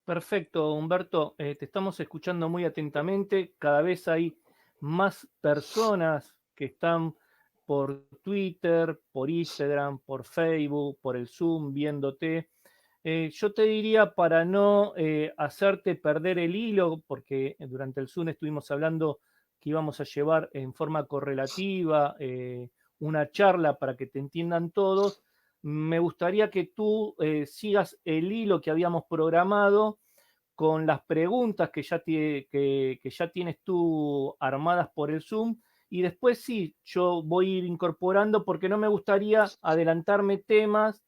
Perfecto, Humberto. Te estamos escuchando muy atentamente. Cada vez hay más personas que están por Twitter, por Instagram, por Facebook, por el Zoom, viéndote. Yo te diría para no hacerte perder el hilo, porque durante el Zoom estuvimos hablando que íbamos a llevar en forma correlativa una charla para que te entiendan todos. Me gustaría que tú sigas el hilo que habíamos programado con las preguntas que ya tienes tú armadas por el Zoom. Y después sí, yo voy a ir incorporando porque no me gustaría adelantarme temas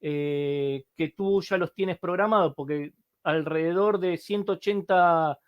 que tú ya los tienes programados, porque alrededor de 180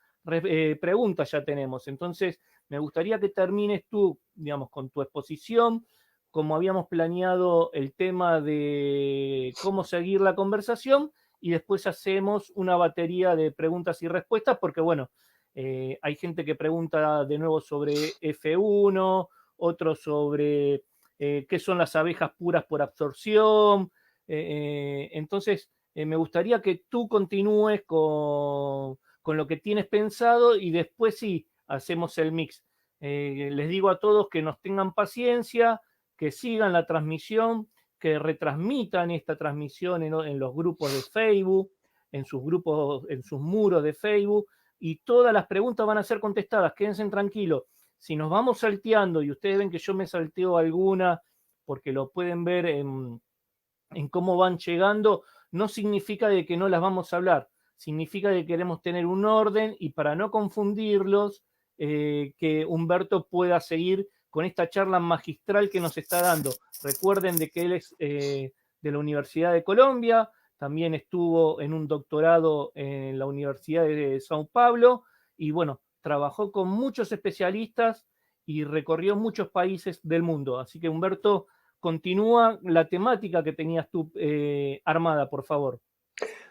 preguntas ya tenemos. Entonces, me gustaría que termines tú, digamos, con tu exposición, como habíamos planeado el tema de cómo seguir la conversación, y después hacemos una batería de preguntas y respuestas, porque bueno, hay gente que pregunta de nuevo sobre F1, otros sobre qué son las abejas puras por absorción. Entonces, me gustaría que tú continúes con lo que tienes pensado y después sí, hacemos el mix. Les digo a todos que nos tengan paciencia, que sigan la transmisión, que retransmitan esta transmisión en los grupos de Facebook, en sus grupos, en sus muros de Facebook, y todas las preguntas van a ser contestadas. Quédense tranquilos. Si nos vamos salteando y ustedes ven que yo me salteo alguna, porque lo pueden ver en cómo van llegando, no significa de que no las vamos a hablar, significa que queremos tener un orden y para no confundirlos, que Humberto pueda seguir con esta charla magistral que nos está dando. Recuerden de que él es de la Universidad de Colombia, también estuvo en un doctorado en la Universidad de Sao Paulo y bueno, trabajó con muchos especialistas y recorrió muchos países del mundo. Así que Humberto, continúa la temática que tenías tú armada, por favor.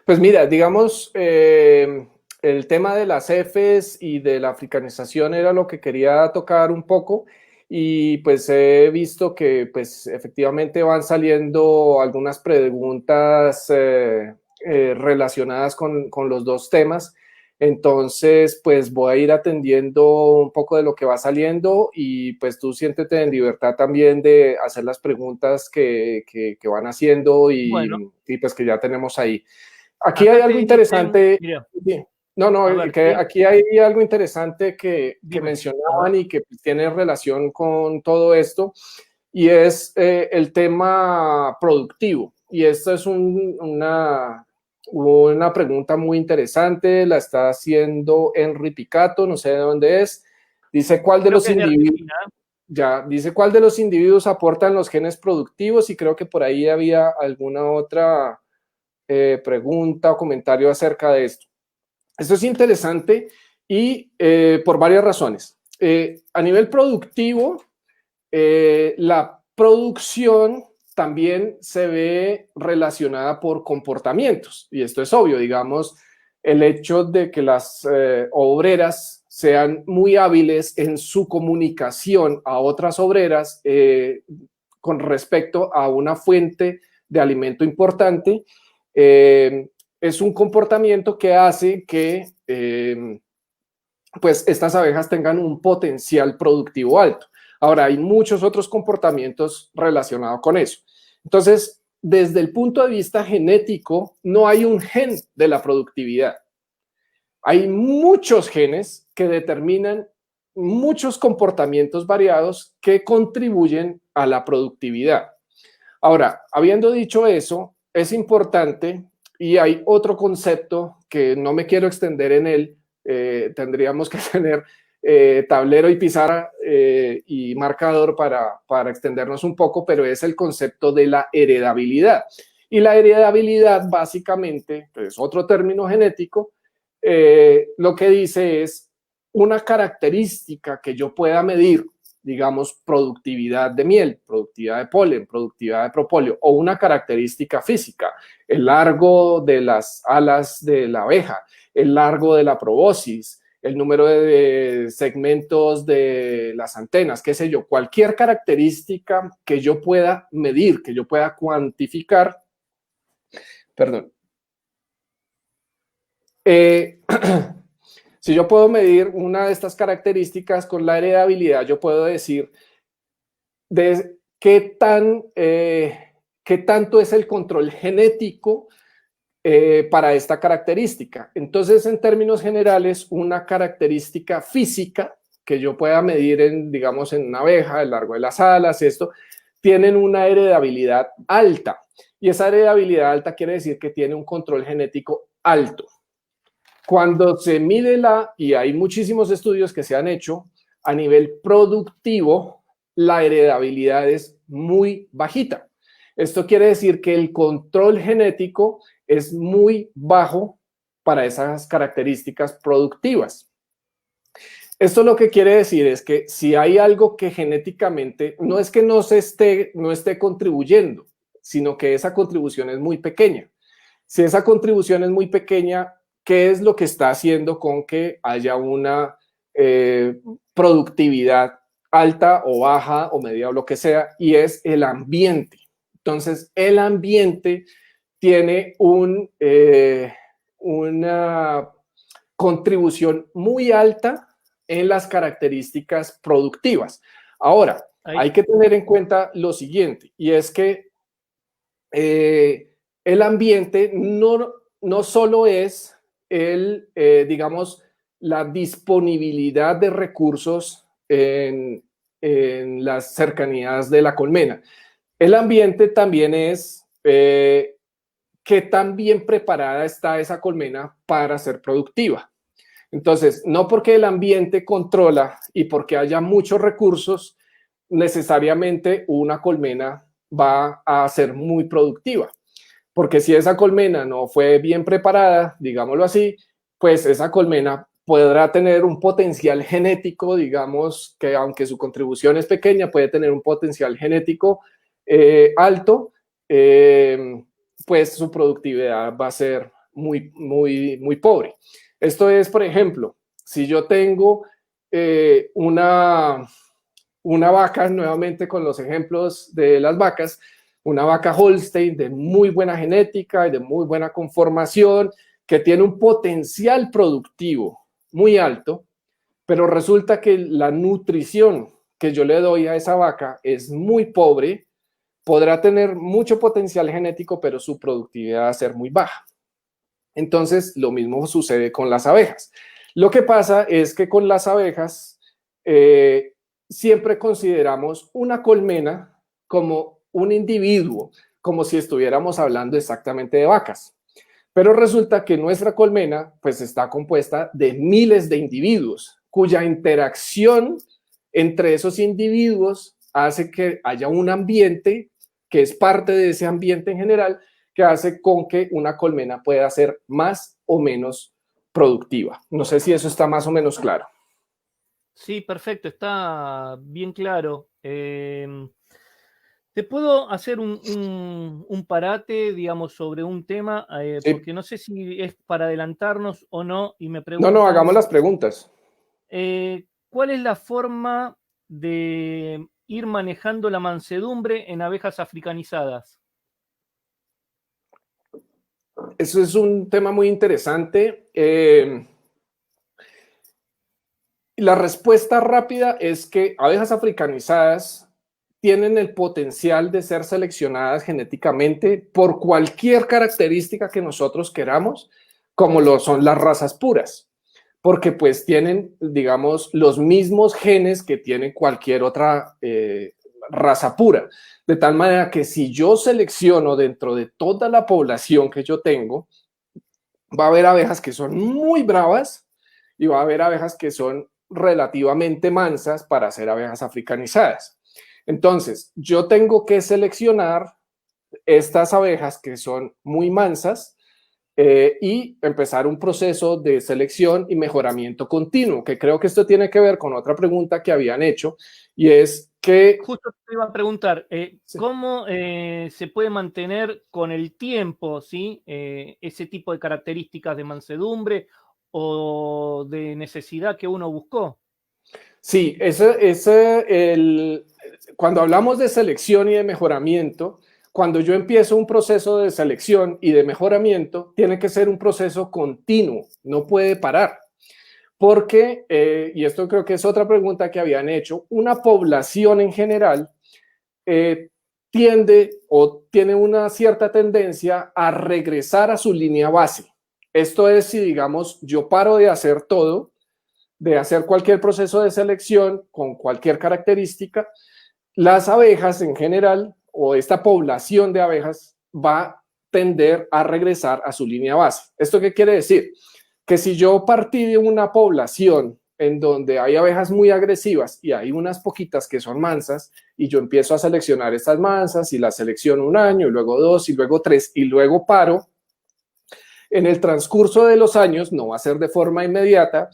Pues mira, digamos, el tema de las Fs y de la africanización era lo que quería tocar un poco y pues he visto que pues efectivamente van saliendo algunas preguntas relacionadas con los dos temas. Entonces, pues voy a ir atendiendo un poco de lo que va saliendo y pues tú siéntete en libertad también de hacer las preguntas que van haciendo Bueno, y pues que ya tenemos ahí. Aquí hay acá te algo dicen, interesante. mira, No, no, a ver, que ¿qué? aquí hay algo interesante que Dime, a ver. mencionaban y que tiene relación con todo esto, y es el tema productivo. Y esta es una pregunta muy interesante, la está haciendo Henry Picato, no sé de dónde es. Dice, ¿cuál de Creo los que es de individuos, Argentina. ya, dice, ¿cuál de los individuos aportan los genes productivos? Y creo que por ahí había alguna otra pregunta o comentario acerca de esto. Esto es interesante y por varias razones. A nivel productivo, la producción también se ve relacionada por comportamientos y esto es obvio, digamos, el hecho de que las obreras sean muy hábiles en su comunicación a otras obreras con respecto a una fuente de alimento importante, es un comportamiento que hace que pues estas abejas tengan un potencial productivo alto. Ahora, hay muchos otros comportamientos relacionados con eso. Entonces, desde el punto de vista genético, no hay un gen de la productividad. Hay muchos genes que determinan muchos comportamientos variados que contribuyen a la productividad. Ahora, habiendo dicho eso, es importante y hay otro concepto que no me quiero extender en él, tendríamos que tener tablero y pizarra y marcador para extendernos un poco, pero es el concepto de la heredabilidad. Y la heredabilidad básicamente, que es otro término genético, lo que dice es una característica que yo pueda medir, digamos, productividad de miel, productividad de polen, productividad de propóleo o una característica física, el largo de las alas de la abeja, el largo de la proboscis, el número de segmentos de las antenas, qué sé yo, cualquier característica que yo pueda medir, que yo pueda cuantificar, perdón, Eh, si yo puedo medir una de estas características con la heredabilidad, yo puedo decir de qué tanto es el control genético para esta característica. Entonces, en términos generales, una característica física que yo pueda medir en, digamos, en una abeja, el largo de las alas, esto, tienen una heredabilidad alta. Y esa heredabilidad alta quiere decir que tiene un control genético alto. Cuando se mide y hay muchísimos estudios que se han hecho a nivel productivo, la heredabilidad es muy bajita. Esto quiere decir que el control genético es muy bajo para esas características productivas. Esto lo que quiere decir es que si hay algo que genéticamente no es que no esté contribuyendo, sino que esa contribución es muy pequeña. Si esa contribución es muy pequeña, ¿qué es lo que está haciendo con que haya una productividad alta o baja o media o lo que sea? Y es el ambiente. Entonces, el ambiente tiene una contribución muy alta en las características productivas. Ahora, hay que tener en cuenta lo siguiente, y es que el ambiente no solo es digamos, la disponibilidad de recursos en las cercanías de la colmena. El ambiente también es qué tan bien preparada está esa colmena para ser productiva. Entonces, no porque el ambiente controla y porque haya muchos recursos, necesariamente una colmena va a ser muy productiva. Porque si esa colmena no fue bien preparada, digámoslo así, pues esa colmena podrá tener un potencial genético, digamos que aunque su contribución es pequeña, puede tener un potencial genético alto, pues su productividad va a ser muy, muy, muy pobre. Esto es, por ejemplo, si yo tengo una vaca, nuevamente con los ejemplos de las vacas, una vaca Holstein de muy buena genética y de muy buena conformación, que tiene un potencial productivo muy alto, pero resulta que la nutrición que yo le doy a esa vaca es muy pobre, podrá tener mucho potencial genético, pero su productividad va a ser muy baja. Entonces, lo mismo sucede con las abejas. Lo que pasa es que con las abejas siempre consideramos una colmena como un individuo, como si estuviéramos hablando exactamente de vacas. Pero resulta que nuestra colmena pues está compuesta de miles de individuos, cuya interacción entre esos individuos hace que haya un ambiente que es parte de ese ambiente en general, que hace con que una colmena pueda ser más o menos productiva. No sé si eso está más o menos claro. Sí, perfecto, está bien claro. Te puedo hacer un parate, digamos, sobre un tema, Sí. porque no sé si es para adelantarnos o no, y me No, preguntan, hagamos las preguntas. ¿cuál es la forma de ir manejando la mansedumbre en abejas africanizadas? Eso es un tema muy interesante. La respuesta rápida es que abejas africanizadas tienen el potencial de ser seleccionadas genéticamente por cualquier característica que nosotros queramos, como lo son las razas puras, porque pues tienen, digamos, los mismos genes que tiene cualquier otra raza pura. De tal manera que si yo selecciono dentro de toda la población que yo tengo, va a haber abejas que son muy bravas y va a haber abejas que son relativamente mansas para ser abejas africanizadas. Entonces, yo tengo que seleccionar estas abejas que son muy mansas y empezar un proceso de selección y mejoramiento continuo, que creo que esto tiene que ver con otra pregunta que habían hecho, y es que... Justo te iba a preguntar, ¿cómo se puede mantener con el tiempo, ¿sí? Ese tipo de características de mansedumbre o de necesidad que uno buscó? Sí, cuando hablamos de selección y de mejoramiento, cuando yo empiezo un proceso de selección y de mejoramiento, tiene que ser un proceso continuo, no puede parar. Porque, y esto creo que es otra pregunta que habían hecho, una población en general tiende o tiene una cierta tendencia a regresar a su línea base. Esto es si, digamos, yo paro de hacer todo, de hacer cualquier proceso de selección con cualquier característica, las abejas en general o esta población de abejas va a tender a regresar a su línea base. ¿Esto qué quiere decir? Que si yo partí de una población en donde hay abejas muy agresivas y hay unas poquitas que son mansas y yo empiezo a seleccionar estas mansas y las selecciono un año y luego 2 y luego 3 y luego paro, en el transcurso de los años, no va a ser de forma inmediata,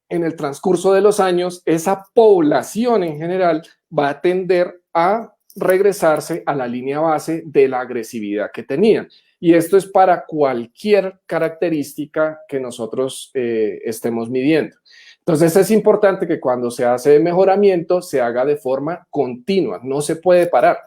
en el transcurso de los años, esa población en general va a tender a regresarse a la línea base de la agresividad que tenían. Y esto es para cualquier característica que nosotros estemos midiendo. Entonces es importante que cuando se hace mejoramiento se haga de forma continua, no se puede parar.